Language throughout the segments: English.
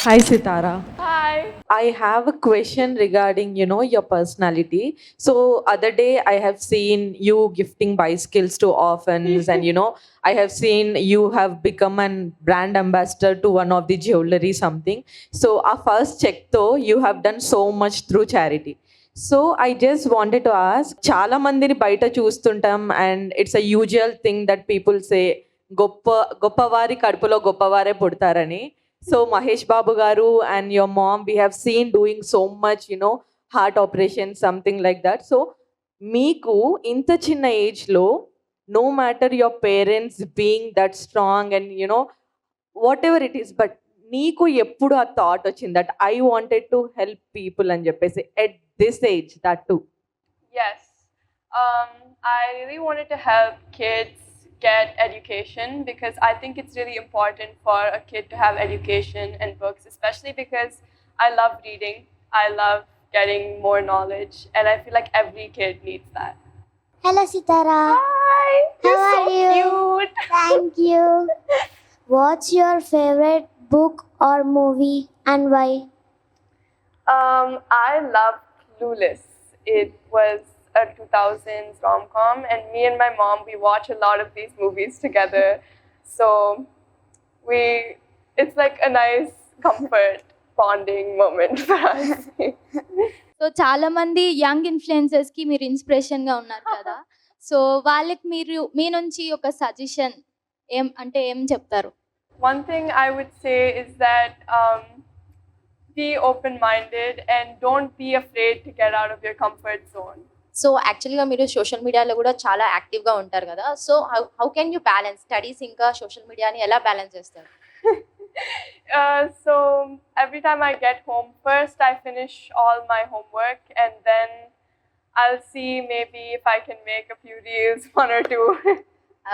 Hi Sitara. Hi. I have a question regarding, your personality. So other day I have seen you gifting bicycles to orphans and I have seen you have become an brand ambassador to one of the jewelry something. So our first check though, you have done so much through charity. So I just wanted to ask, చాలా మందిని బయట చూస్తుంటాం and it's a usual thing that people say గొప్పవారి కడుపులో గొప్పవారే పుడతారని. So Mahesh Babu Garu and your mom, we have seen doing so much, heart operation, something like that. So Miku, inta chinna age lo, no matter your parents being that strong and whatever it is, but నీకు ఎప్పుడు ఆ thought వచ్చింది that I wanted to help people అని చెప్పేసి at this age that to Yes. I really wanted to help kids get education because I think it's really important for a kid to have education and books, especially because I love reading. I love getting more knowledge, and I feel like every kid needs that. Hello, Sitara. Hi. You're How so are you? cute. Thank you. What's your favorite book or movie and why? I love Clueless. It was a 2000s rom-com, and me and my mom, we watch a lot of these movies together. So it's like a nice comfort bonding moment for us. So చాలా మంది young influencers కి మీరు inspiration గా ఉన్నారు కదా. So వాళ్ళకి మీరు మీ నుంచి ఒక సజెషన్ ఏం చెప్తారు? One thing I would say is that be open-minded and don't be afraid to get out of your comfort zone. So యాక్చువల్గా మీరు సోషల్ మీడియాలో కూడా చాలా యాక్టివ్గా ఉంటారు కదా. So how can you balance studies ఇంకా సోషల్ మీడియాని ఎలా బ్యాలెన్స్ చేస్తారు? So every time I get home, first I finish all my homework and then I'll see maybe if I can make a few reels, one or two.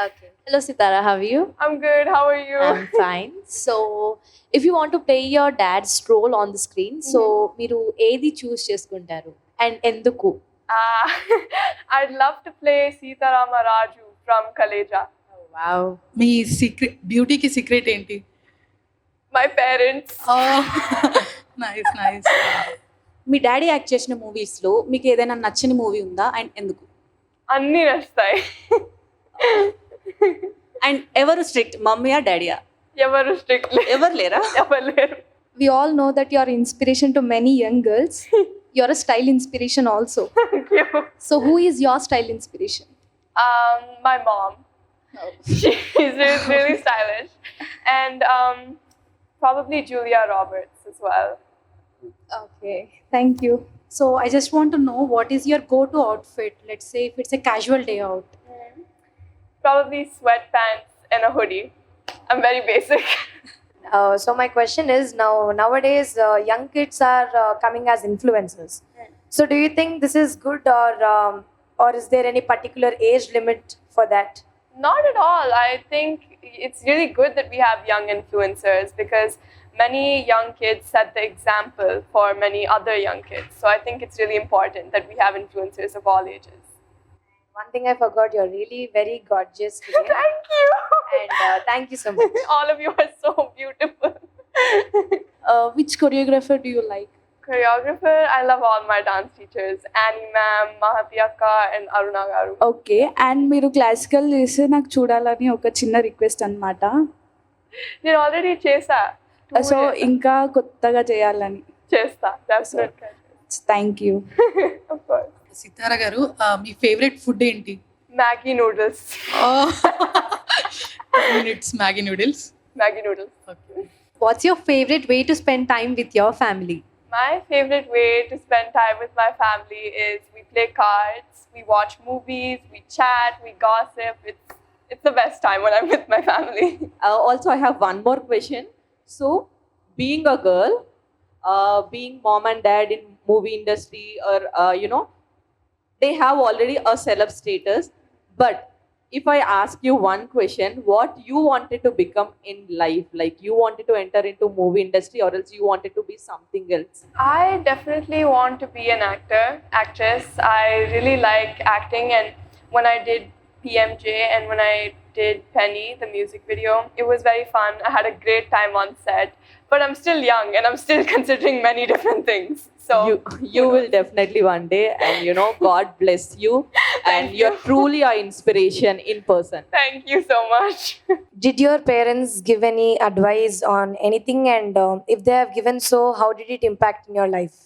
Okay. Hello Sitara, how are you? I'm good. How are you? I'm fine. So if you want to play your dad's role on the screen, so మీరు ఏది చూస్ చేసుకుంటారు and ఎందుకు? I'd love to play Sita Rama Raju from Kaleja. Wow. మీ secret బ్యూటీకి secret ఏంటి? My parents. Nice nice. మీ daddy act చేసిన మూవీస్లో మీకు ఏదైనా నచ్చని మూవీ ఉందా అండ్ ఎందుకు? అన్నీ నచ్చుతాయి. అండ్ ఎవరు స్ట్రిక్ట్, మమ్మీయా డాడీయా? ఎవరు స్ట్రిక్ట్ ఎవరు లేరా? ఎవరు లేరు. We all know that you are inspiration to many young girls. You are a style inspiration also. Thank you. So who is your style inspiration? My mom. She's really stylish. And probably Julia Roberts as well. Okay, thank you. So I just want to know what is your go to outfit, let's say if it's a casual day out. Probably sweatpants and a hoodie. I'm very basic. So my question is nowadays young kids are coming as influencers. So do you think this is good or is there any particular age limit for that? Not at all. I think it's really good that we have young influencers because many young kids set the example for many other young kids. So I think it's really important that we have influencers of all ages. One thing I forgot, you're really very gorgeous today. Thank you. And thank you so much. All of you are so beautiful. Which choreographer do you like? Choreographer, I love all my dance teachers. Annie ma'am, Mahati akka and Aruna garu. Okay and మీరు classical చేస్తే నాకు చూడాలని ఒక చిన్న request అనమాట. నేను already చేసా. So ఇంకా కొత్తగా చేయాలని. చేస్తా definitely. Thank you. Of course. సితారా గారు, మీ ఫేవరెట్ ఫుడ్ ఏంటి? Maggi noodles. It's Maggi noodles. Maggi noodles. Okay. What's your favorite way to spend time with your family? My favorite way to spend time with my family is we play cards, we watch movies, we chat, we gossip. It's the best time when I'm with my family. Also, I have one more question. So, being a girl, being mom and dad in movie industry, or they have already a celeb status. But if I ask you one question, what you wanted to become in life? Like you wanted to enter into movie industry, or else you wanted to be something else? I definitely want to be an actress. I really like acting, and when I did PMJ and when I did Penny, the music video. It was very fun. I had a great time on set. But I'm still young and I'm still considering many different things. So You will definitely one day, and God bless you, and you. you're truly our inspiration in person. Thank you so much. Did your parents give any advice on anything? And if they have given so, how did it impact in your life?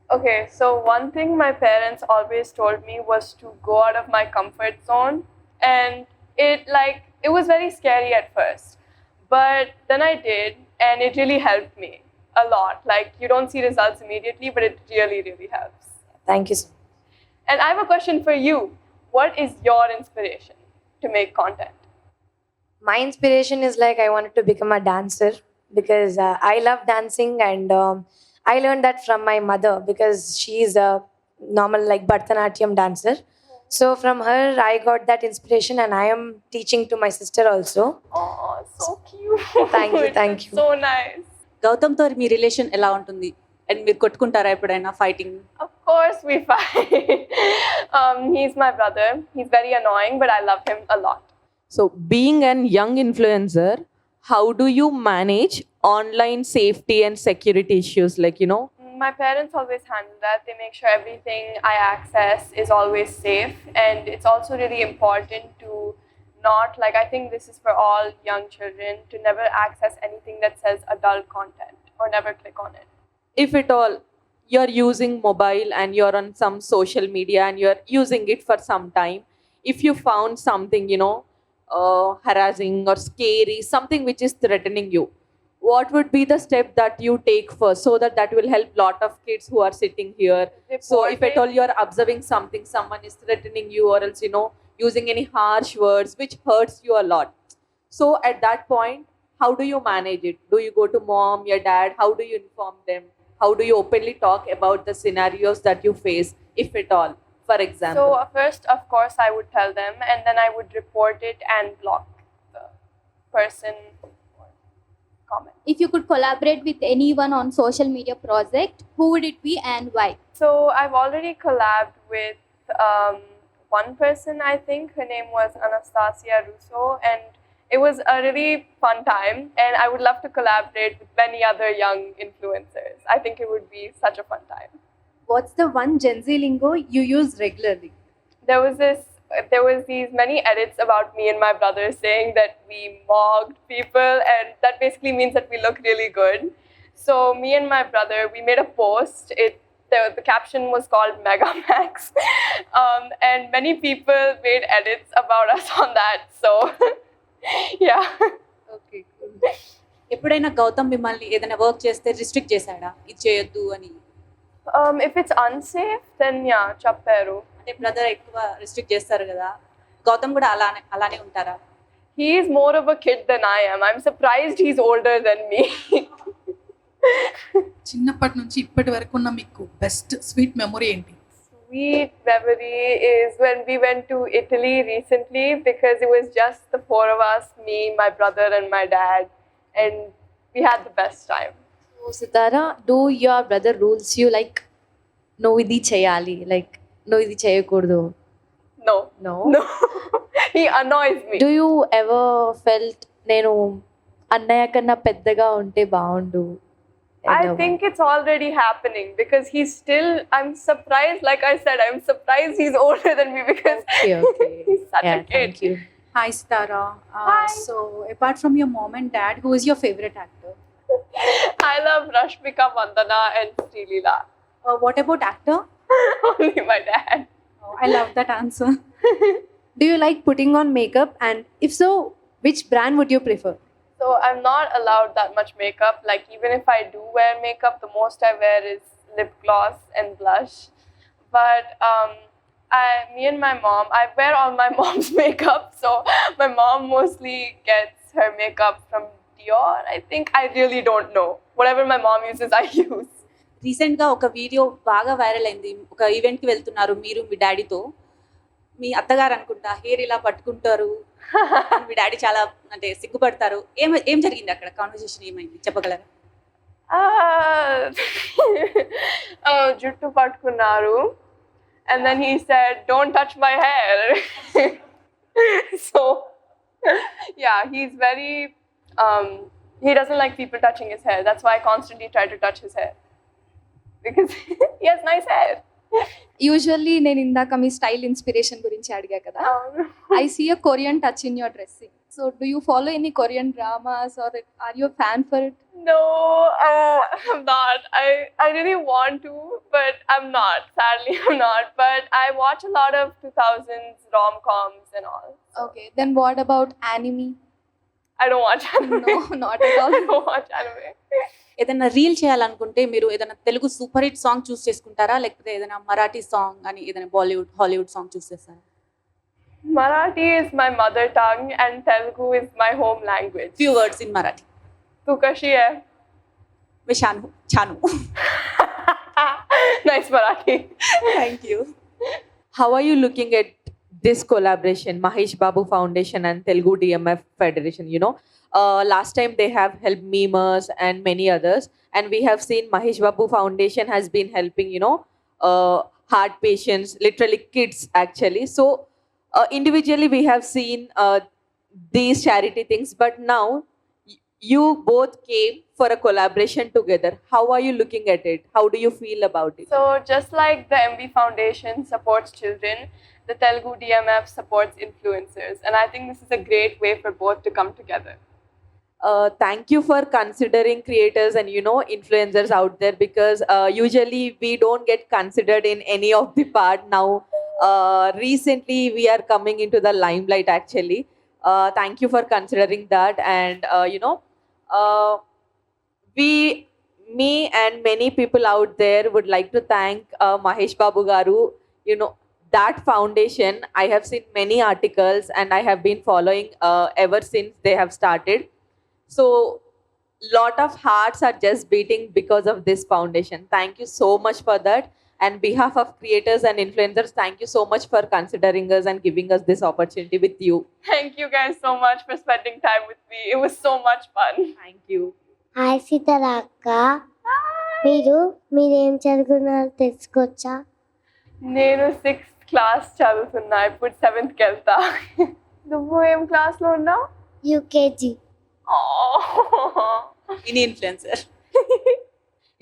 Okay, so one thing my parents always told me was to go out of my comfort zone, and it was very scary at first, but then I did, and it really helped me a lot. Like, you don't see results immediately, but it really, really helps. Thank you so much. And I have a question for you. What is your inspiration to make content? My inspiration is like I wanted to become a dancer because I love dancing, and I learned that from my mother because she is a normal like Bharatanatyam dancer. So from her I got that inspiration, and I am teaching to my sister also. Oh, so cute. Thank you. So nice. గౌతమ్తో మీ relation ఎలా ఉంటుంది and మీరు కొట్టుకుంటారా ఎప్పుడైనా fighting? Of course we fight. He's my brother. He's very annoying, but I love him a lot. So, being an young influencer, how do you manage online safety and security issues? My parents always handle that. They make sure everything I access is always safe. And it's also really important to not, like, I think this is for all young children, to never access anything that says adult content or never click on it. If at all you're using mobile and you're on some social media and you're using it for some time, if you found something, harassing or scary, something which is threatening you, what would be the step that you take first, so that will help lot of kids who are sitting here? So if at all you're observing something, someone is threatening you, or else using any harsh words which hurts you a lot, so at that point, how do you manage it? Do you go to mom, your dad? How do you inform them? How do you openly talk about the scenarios that you face, if at all, for example? So first, of course, I would tell them, and then I would report it and block the person or comment. If you could collaborate with anyone on social media project, who would it be and why? So I've already collabed with one person, I think. Her name was Anastasia Russo, and it was a really fun time, and I would love to collaborate with many other young influencers. I think it would be such a fun time. What's the one Gen Z lingo you use regularly? There was these many edits about me and my brother saying that we mocked people, and that basically means that we look really good. So me and my brother, we made a post. The caption was called Mega Max, and many people made edits about us on that. So yeah. Okay, ఎప్పుడైనా గౌతమ్ మిమ్మల్ని ఏదైనా work చేస్తే restrict చేశాడా, ఇది చేయొద్దు అని? If it's unsafe, then yeah, chapperu. అంటే brother ఎక్కువ రిస్ట్రిక్ట్ చేస్తారు కదా, గౌతమ్ కూడా అలానే ఉంటారా? He is more of a kid than I am. I'm surprised he's older than me. చిన్నప్పటి నుంచి ఇప్పటి వరకు ఉన్న మీకు బెస్ట్ స్వీట్ మెమొరీ ఏంటి? Sweet memory is when we went to Italy recently, because it was just the four of us, me, my brother and my dad, and we had the best time. So Sitara, do your brother rules you like no idi cheyali, like no idi cheyakurdu? No. No. No. He annoys me. Do you ever felt నేను అన్నయ్య కన్నా పెద్దగా ఉంటే బాగుండు? I think it's already happening, because I'm surprised, like I said, I'm surprised he's older than me, because Okay. he's such Yeah, a kid. thank you. Hi, Sitara. Hi. So, apart from your mom and dad, who is your favorite actor? I love Rashmika Mandana and Srilila. What about actor? Only my dad. Oh, I love that answer. Do you like putting on makeup? And if so, which brand would you prefer? So I'm not allowed that much makeup. Like, even if I do wear makeup, the most I wear is lip gloss and blush. But me and my mom, I wear all my mom's makeup. So my mom mostly gets her makeup from Dior. I think, I really don't know. Whatever my mom uses, I use. రీసెంట్గా ఒక video బాగా viral అయింది. ఒక ఈవెంట్కి వెళ్తున్నారు మీరు మీ డాడీతో, మీ అత్తగారు అనుకుంటా హెయిర్ ఇలా పట్టుకుంటారు, మీ డాడీ చాలా అంటే సిగ్గుపడతారు. ఏం జరిగింది అక్కడ? కాన్వర్సేషన్ ఏమైంది చెప్పగలరా? Juttu patkunaru, and then he said, "Don't touch my hair." So, yeah, he's very. He doesn't like people touching his hair. That's why I constantly try to touch his hair because he has nice hair. Usually నేను ఇందాక మీ style inspiration గురించి అడిగా కదా. I see a Korean touch in your dressing. So do you follow any Korean dramas or are you a fan for it? No, I'm not. I really want to, but I'm not. Sadly, I'm not. But I watch a lot of 2000s rom-coms and all. Okay, then what about anime? I don't watch anime. No, not at all. I don't watch anime. ఏదైనా reel చేయాలనుకుంటే మీరు ఏదైనా Telugu super hit song చూస్ చేసుకుంటారా, లేకపోతే ఏదైనా Marathi song అని ఏదైనా Bollywood Hollywood song చూస్ చేస్తారా? Marathi is my mother tongue and Telugu is my home language. Few words in Marathi. Tu kashi hai? మీ షాను ఛాను. Nice Marathi. Thank you. How are you looking at this collaboration, Mahesh Babu Foundation and Telugu DMF Federation? Last time they have helped memers and many others, and we have seen Mahesh Babu Foundation has been helping, heart patients, literally kids actually. So individually we have seen these charity things, but now you both came for a collaboration together. How are you looking at it? How do you feel about it? So just like the MV Foundation supports children, the Telugu DMF supports influencers, and I think this is a great way for both to come together. Thank you for considering creators and influencers out there, because usually we don't get considered in any of the part. Now recently we are coming into the limelight actually. Thank you for considering that. And me and many people out there would like to thank Mahesh Babu Garu. That foundation, I have seen many articles and I have been following ever since they have started. So lot of hearts are just beating because of this foundation. Thank you so much for that. And behalf of creators and influencers, thank you so much for considering us and giving us this opportunity with you. Thank you guys so much for spending time with me. It was so much fun. Thank you. Hi Sithara అక్క, మీరేం చదువుకున్నారో తెలుసుకోవచ్చా? నేను 6th class చదువుతున్నా, ఇప్పుడు 7th కి వెళ్తా. నువ్వు ఏం క్లాస్లో ఉన్నావు? UKG. In influencer.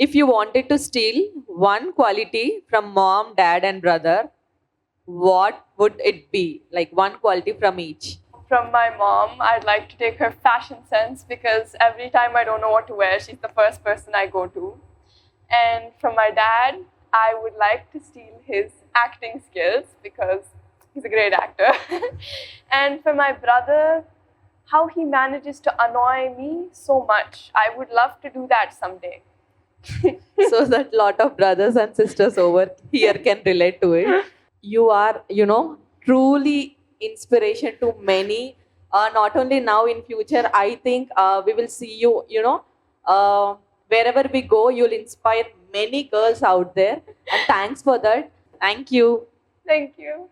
If you wanted to steal one quality from mom, dad and brother, what would it be? Like one quality from each. From my mom, I'd like to take her fashion sense, because every time I don't know what to wear, she's the first person I go to. And from my dad, I would like to steal his acting skills, because he's a great actor. And for my brother, how he manages to annoy me so much. I would love to do that someday. So that lot of brothers and sisters over here can relate to it. You are, truly inspiration to many. Not only now, in future, I think we will see you, wherever we go, you'll inspire many girls out there. And thanks for that. Thank you. Thank you.